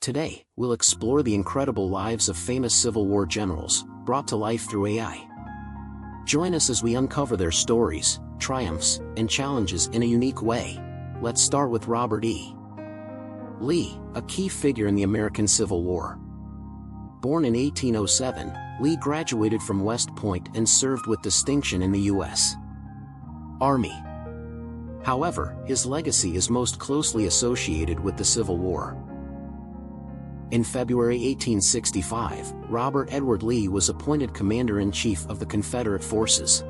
Today, we'll explore the incredible lives of famous Civil War generals, brought to life through AI. Join us as we uncover their stories, triumphs, and challenges in a unique way. Let's start with Robert E. Lee, a key figure in the American Civil War. Born in 1807, Lee graduated from West Point and served with distinction in the U.S. Army. However, his legacy is most closely associated with the Civil War. In February 1865, Robert Edward Lee was appointed Commander-in-Chief of the Confederate forces.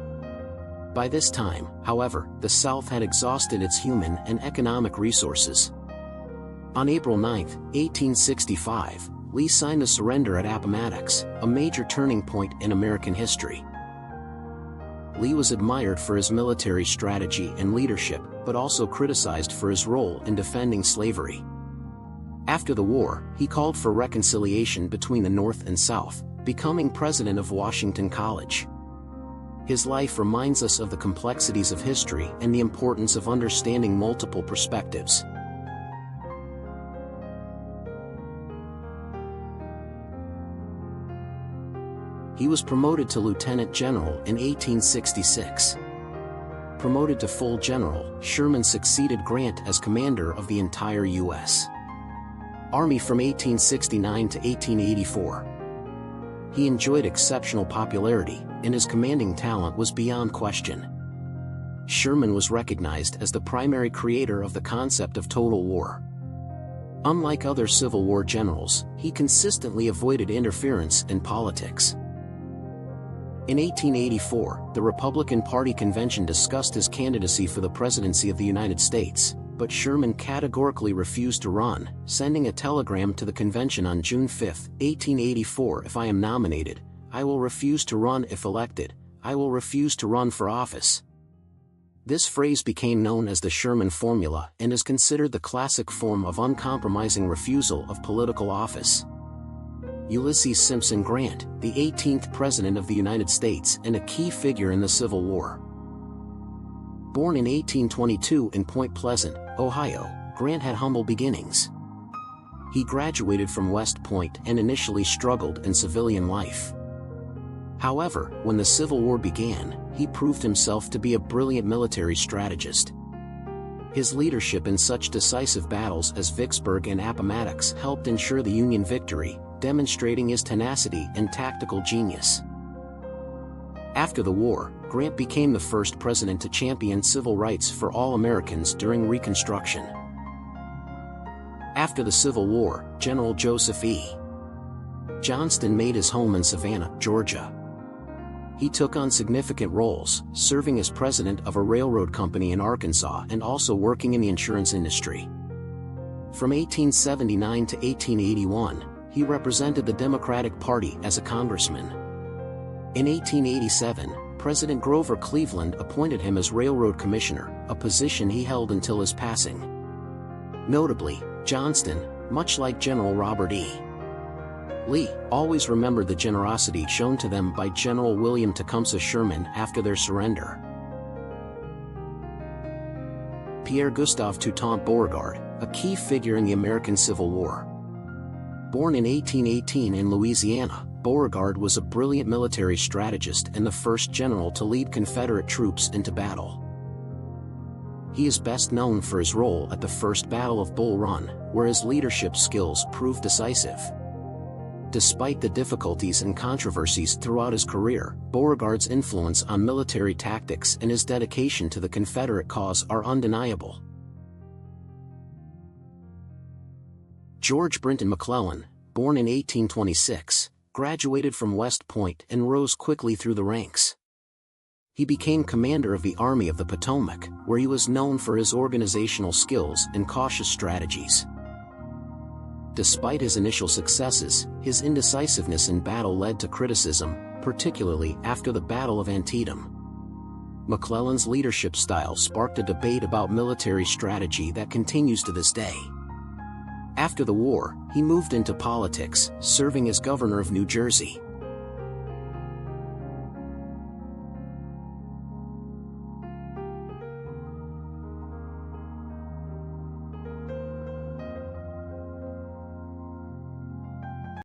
By this time, however, the South had exhausted its human and economic resources. On April 9, 1865, Lee signed the surrender at Appomattox, a major turning point in American history. Lee was admired for his military strategy and leadership, but also criticized for his role in defending slavery. After the war, he called for reconciliation between the North and South, becoming president of Washington College. His life reminds us of the complexities of history and the importance of understanding multiple perspectives. He was promoted to lieutenant general in 1866. Promoted to full general, Sherman succeeded Grant as commander of the entire U.S. Army from 1869 to 1884. He enjoyed exceptional popularity, and his commanding talent was beyond question. Sherman was recognized as the primary creator of the concept of total war. Unlike other Civil War generals, he consistently avoided interference in politics. In 1884, the Republican Party convention discussed his candidacy for the presidency of the United States, but Sherman categorically refused to run, sending a telegram to the convention on June 5, 1884: "If I am nominated, I will refuse to run. If elected, I will refuse to run for office." This phrase became known as the Sherman Formula and is considered the classic form of uncompromising refusal of political office. Ulysses Simpson Grant, the 18th President of the United States and a key figure in the Civil War. Born in 1822 in Point Pleasant, Ohio, Grant had humble beginnings. He graduated from West Point and initially struggled in civilian life. However, when the Civil War began, he proved himself to be a brilliant military strategist. His leadership in such decisive battles as Vicksburg and Appomattox helped ensure the Union victory, demonstrating his tenacity and tactical genius. After the war, Grant became the first president to champion civil rights for all Americans during Reconstruction. After the Civil War, General Joseph E. Johnston made his home in Savannah, Georgia. He took on significant roles, serving as president of a railroad company in Arkansas and also working in the insurance industry. From 1879 to 1881, he represented the Democratic Party as a congressman. In 1887, President Grover Cleveland appointed him as Railroad Commissioner, a position he held until his passing. Notably, Johnston, much like General Robert E. Lee, always remembered the generosity shown to them by General William Tecumseh Sherman after their surrender. Pierre-Gustave Toutant Beauregard, a key figure in the American Civil War. Born in 1818 in Louisiana, Beauregard was a brilliant military strategist and the first general to lead Confederate troops into battle. He is best known for his role at the First Battle of Bull Run, where his leadership skills proved decisive. Despite the difficulties and controversies throughout his career, Beauregard's influence on military tactics and his dedication to the Confederate cause are undeniable. George Brinton McClellan, born in 1826, graduated from West Point and rose quickly through the ranks. He became commander of the Army of the Potomac, where he was known for his organizational skills and cautious strategies. Despite his initial successes, his indecisiveness in battle led to criticism, particularly after the Battle of Antietam. McClellan's leadership style sparked a debate about military strategy that continues to this day. After the war, he moved into politics, serving as governor of New Jersey.